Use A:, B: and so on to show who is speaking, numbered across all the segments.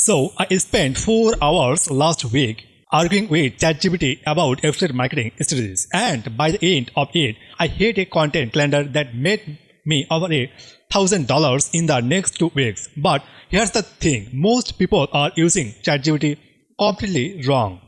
A: So I spent 4 hours last week arguing with ChatGPT about affiliate marketing strategies, and by the end of it, I hit a content calendar that made me over $1,000 in the next 2 weeks. But here's the thing, most people are using ChatGPT completely wrong.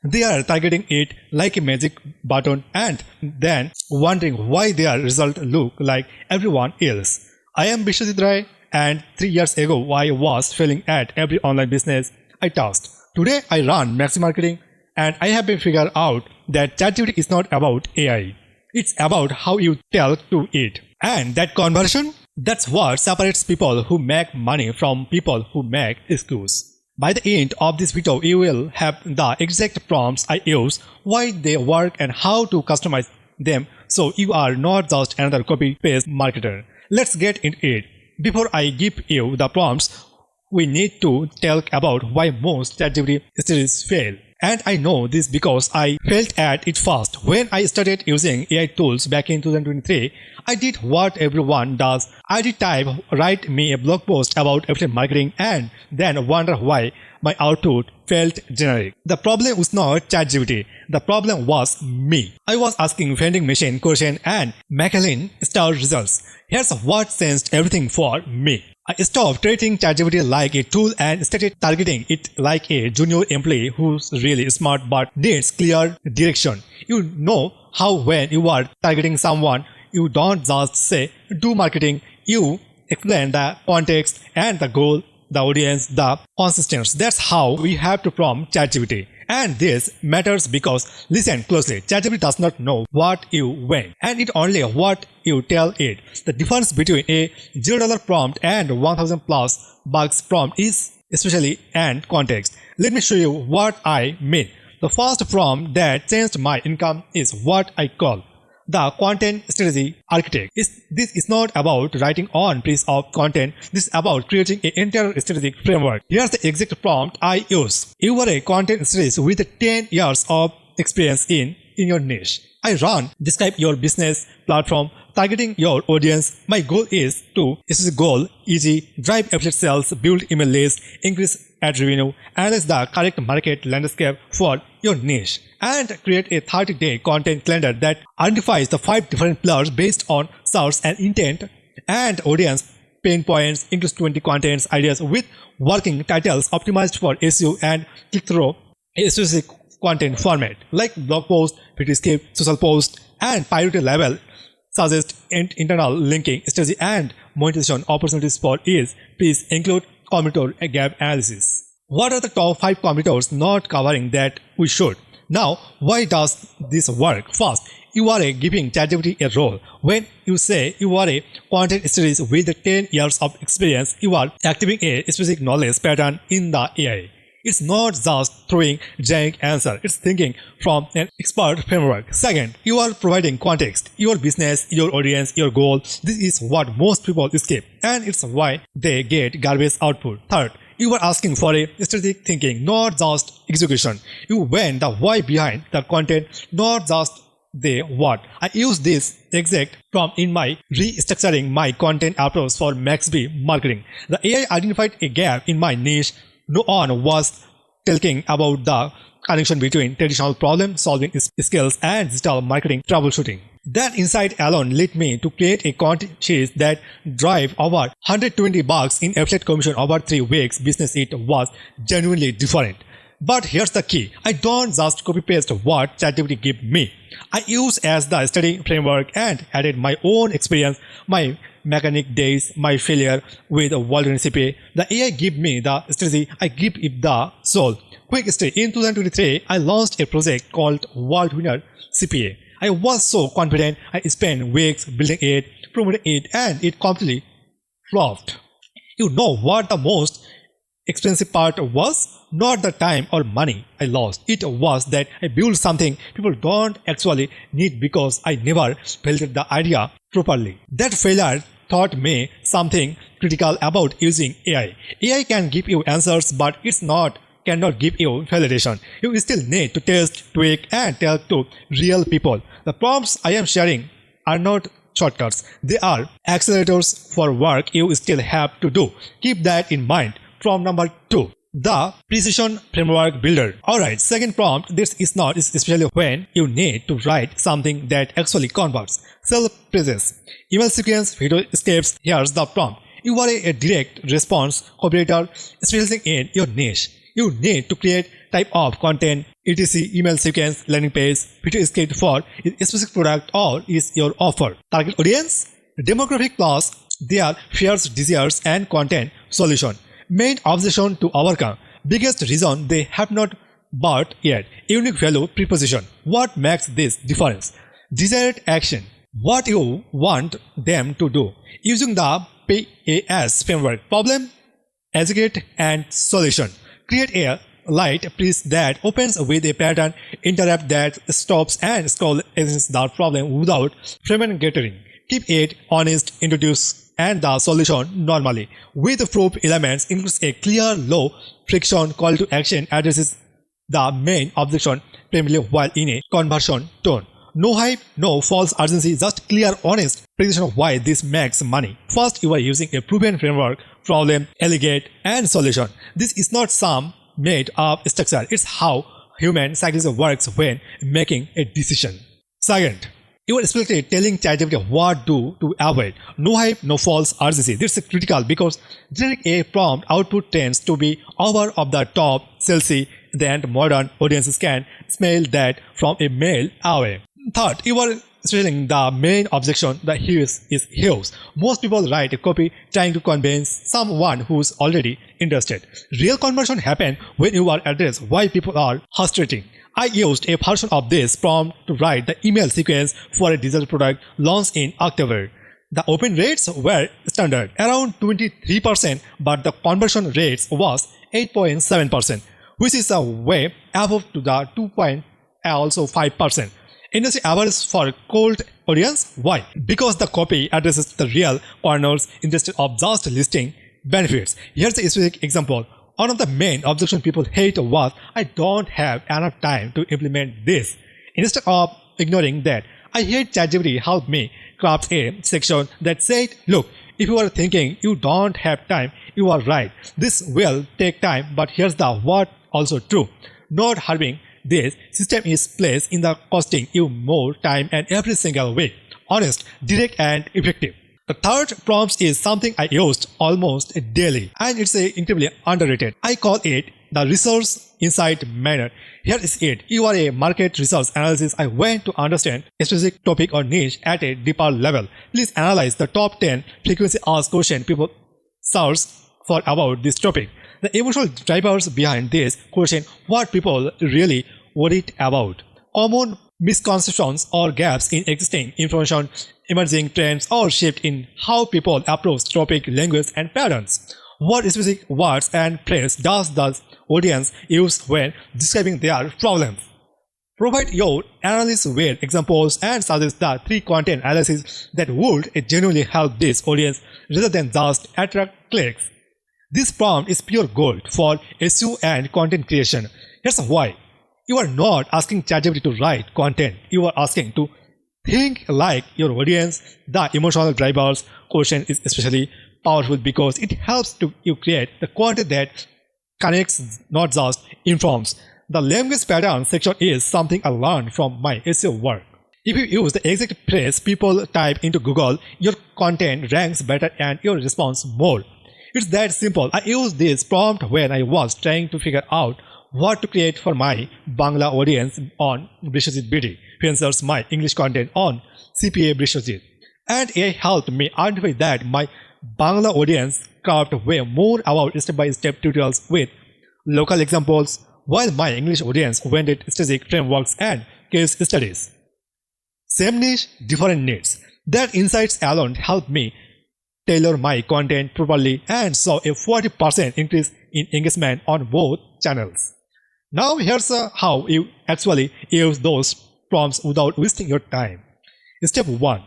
A: They are targeting it like a magic button and then wondering why their results look like everyone else. I am Vishwajit Rai, and 3 years ago I was failing at every online business I touched. Today I run Maxi Marketing, and I have been figured out that ChatGPT is not about AI. It's about how you tell to it. And that conversion, that's what separates people who make money from people who make excuses. By the end of this video, you will have the exact prompts I use, why they work, and how to customize them so you are not just another copy-paste marketer. Let's get into it. Before I give you the prompts, we need to talk about why most ChatGPT strategies fail. And I know this because I failed at it first. When I started using AI tools back in 2023, I did what everyone does. I did type, write me a blog post about affiliate marketing, and then wonder why my output felt generic. The problem was not ChatGPT. The problem was me. I was asking vending machine questions and Macallan star results. Here's what changed everything for me. I stopped treating ChatGPT like a tool and started targeting it like a junior employee who's really smart but needs clear direction. You know how when you are targeting someone, you don't just say, do marketing. You explain the context and the goal, the audience, the consistency. That's how we have to prompt ChatGPT. And this matters because, listen closely, ChatGPT does not know what you want, and it only what you tell it. The difference between a $0 prompt and 1000 plus bucks prompt is especially and context. Let me show you what I mean. The first prompt that changed my income is what I call the content strategy architect. This is not about writing one piece of content. This is about creating an entire strategic framework. Here's the exact prompt I use. You are a content strategist with 10 years of experience in your niche. I run, describe your business platform, targeting your audience. My goal is to, easy, drive affiliate sales, build email lists, increase ad revenue, analyze the correct market landscape for your niche, and create a 30-day content calendar that identifies the 5 different pillars based on search and intent and audience pain points, includes 20 content ideas with working titles optimized for SEO and click-through, a specific content format like blog post, video script, social post, and priority level suggest internal linking strategy and monetization opportunities for each. Please include competitor gap analysis. What are the top 5 competitors not covering that we should? Now, why does this work? First, you are giving ChatGPT a role. When you say you are a content strategist with 10 years of experience, you are activating a specific knowledge pattern in the AI. It's not just throwing generic answer, it's thinking from an expert framework. Second, you are providing context, your business, your audience, your goal. This is what most people skip, and it's why they get garbage output. Third, you are asking for a strategic thinking, not just execution. You want the why behind the content, not just the what. I use this exact prompt in my restructuring my content approach for Maxi Marketing. The AI identified a gap in my niche. No one was talking about the connection between traditional problem-solving skills and digital marketing troubleshooting. That insight alone led me to create a content sheet that drive over $120 in affiliate commission over 3 weeks. Business it was genuinely different. But here's the key. I don't just copy-paste what ChatGPT gave me. I use as the study framework and added my own experience, my mechanic days, my failure with a world recipe. The AI give me the strategy, I give it the soul. Quick story, in 2023, I launched a project called World Winner CPA. I was so confident, I spent weeks building it, promoting it, and it completely flopped. You know what the most expensive part was? Not the time or money I lost. It was that I built something people don't actually need because I never built the idea properly. That failure taught me something critical about using AI. AI can give you answers, but cannot give you validation. You still need to test, tweak, and tell to real people. The prompts I am sharing are not shortcuts. They are accelerators for work you still have to do. Keep that in mind. Prompt number 2. The Precision Framework Builder. Alright, second prompt. This is not especially when you need to write something that actually converts. Self-praises. Email sequence, video scripts. Here's the prompt. You are a direct response copywriter specializing in your niche. You need to create type of content, etc. email sequence, landing page, video script for a specific product or is your offer. Target audience, demographic plus their fears, desires and content solution. Main objection to overcome, biggest reason they have not bought yet. Unique value proposition. What makes this difference? Desired action. What you want them to do. Using the PAS framework. Problem, educate and solution. Create a light piece that opens with a pattern, interrupt that stops and scroll against the problem without fragmenting. Keep it honest, introduce and the solution normally. With proof elements includes a clear, low friction call to action addresses the main objection primarily while in a conversion tone. No hype, no false urgency, just clear, honest precision of why this makes money. First, you are using a proven framework, problem, elegate, and solution. This is not some made up structure. It's how human psychology works when making a decision. Second, you are explicitly telling ChatGPT what to avoid. No hype, no false urgency. This is critical because generic a prompt output tends to be over of the top, salesy, and modern audiences can smell that from a mile away. Third, you are stating the main objection, the huge is huge. Most people write a copy trying to convince someone who's already interested. Real conversion happens when you are addressed why people are frustrating. I used a version of this prompt to write the email sequence for a digital product launched in October. The open rates were standard, around 23%, but the conversion rates was 8.7%, which is a way above to the 2.5%. Industry average for cold audience. Why? Because the copy addresses the real corners instead of just listing benefits. Here's a specific example. One of the main objections people hate was, I don't have enough time to implement this. Instead of ignoring that, I hate ChatGPT helped me craft a section that said, look, if you are thinking you don't have time, you are right. This will take time, but here's the what also true. Not harming this system is placed in the costing you more time and every single week. Honest, direct and effective. The third prompt is something I used almost daily and it's incredibly underrated. I call it the resource insight manner. Here is it. You are a market research analysis. I want to understand a specific topic or niche at a deeper level. Please analyze the top 10 frequency asked questions people search for about this topic. The emotional drivers behind this question, what people really worried about. Common misconceptions or gaps in existing information, emerging trends or shift in how people approach topic, language and patterns. What specific words and phrases does the audience use when describing their problems? Provide your analyst with examples and suggest the 3 content analyses that would genuinely help this audience rather than just attract clicks. This prompt is pure gold for SEO and content creation. Here's why. You are not asking ChatGPT to write content. You are asking to think like your audience. The emotional drivers question is especially powerful because it helps you create the content that connects, not just informs. The language pattern section is something I learned from my SEO work. If you use the exact phrase people type into Google, your content ranks better and your response more. It's that simple. I used this prompt when I was trying to figure out what to create for my Bangla audience on Brishojit BD, who answers my English content on CPA Brishojit. And it helped me identify that my Bangla audience craft way more about step-by-step tutorials with local examples, while my English audience wanted strategic frameworks and case studies. Same niche, different needs. That insights alone helped me tailor my content properly and saw a 40% increase in engagement on both channels. Now here's how you actually use those prompts without wasting your time. Step 1.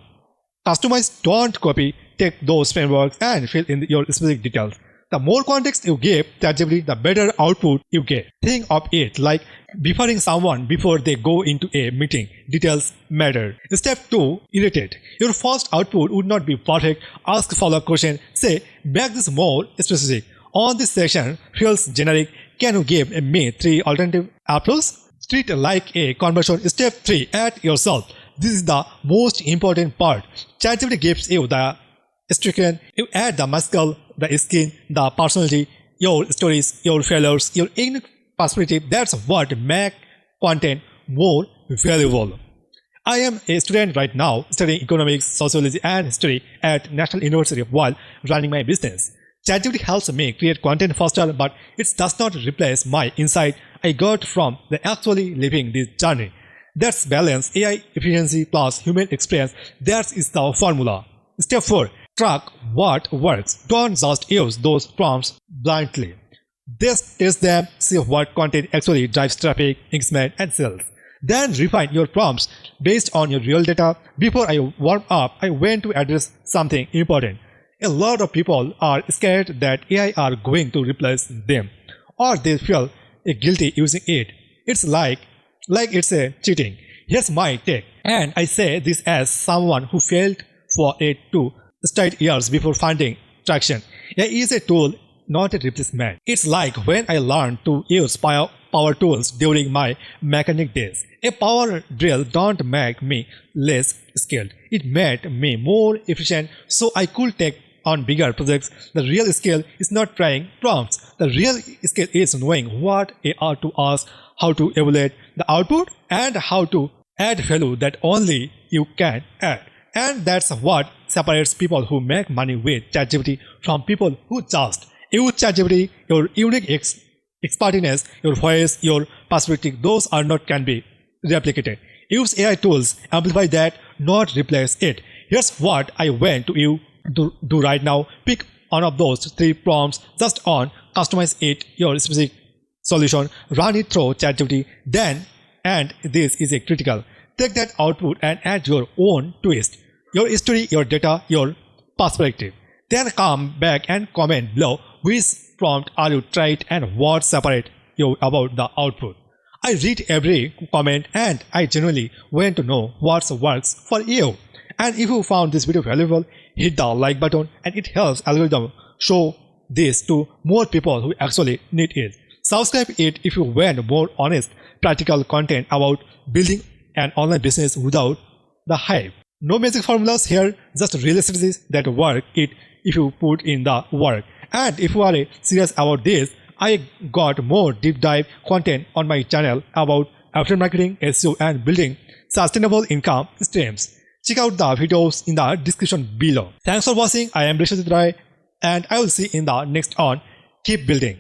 A: Customize, don't copy, take those frameworks and fill in your specific details. The more context you give ChatGPT, the better output you get. Think of it like briefing someone before they go into a meeting. Details matter. Step 2. Iterate. Your first output would not be perfect. Ask follow-up question. Say, make this more specific. On this section feels generic. Can you give me 3 alternative approaches? Treat it like a conversion. Step 3. Add yourself. This is the most important part. ChatGPT gives you the stricken. You add the muscle, the skin, the personality, your stories, your failures, your unique perspective. That's what makes content more valuable. I am a student right now studying economics, sociology and history at National University while running my business. ChatGPT helps me create content faster, but it does not replace my insight I got from the actually living this journey. That's balance, AI efficiency plus human experience. That is the formula. Step 4. Track what works. Don't just use those prompts blindly. Just test them, see what content actually drives traffic, engagement and sales. Then refine your prompts based on your real data. Before I warm up, I went to address something important. A lot of people are scared that AI are going to replace them, or they feel guilty using it. It's like it's a cheating. Here's my take, and I say this as someone who failed for it to start years before finding traction. AI is a tool, not a replacement. It's like when I learned to use power tools during my mechanic days. A power drill don't make me less skilled. It made me more efficient so I could take on bigger projects. The real skill is not trying prompts. The real skill is knowing what to ask, how to evaluate the output, and how to add value that only you can add. And that's what separates people who make money with ChatGPT from people who just use ChatGPT. Your unique expertise, your voice, your perspective, those are not can be replicated. Use AI tools, amplify that, not replace it. Here's what I want to you do right now. Pick one of those 3 prompts just on, customize it your specific solution, run it through ChatGPT, then, and this is a critical, take that output and add your own twist, your history, your data, your perspective. Then come back and comment below which prompt are you tried and what separate you about the output. I read every comment and I genuinely want to know what works for you. And if you found this video valuable, hit the like button, and it helps algorithm show this to more people who actually need it. Subscribe it if you want more honest, practical content about building an online business without the hype. No magic formulas here, just real strategies that work it if you put in the work. And if you are serious about this, I got more deep dive content on my channel about affiliate marketing, SEO and building sustainable income streams. Check out the videos in the description below. Thanks for watching. I am Rishad Rai and I will see you in the next on Keep Building.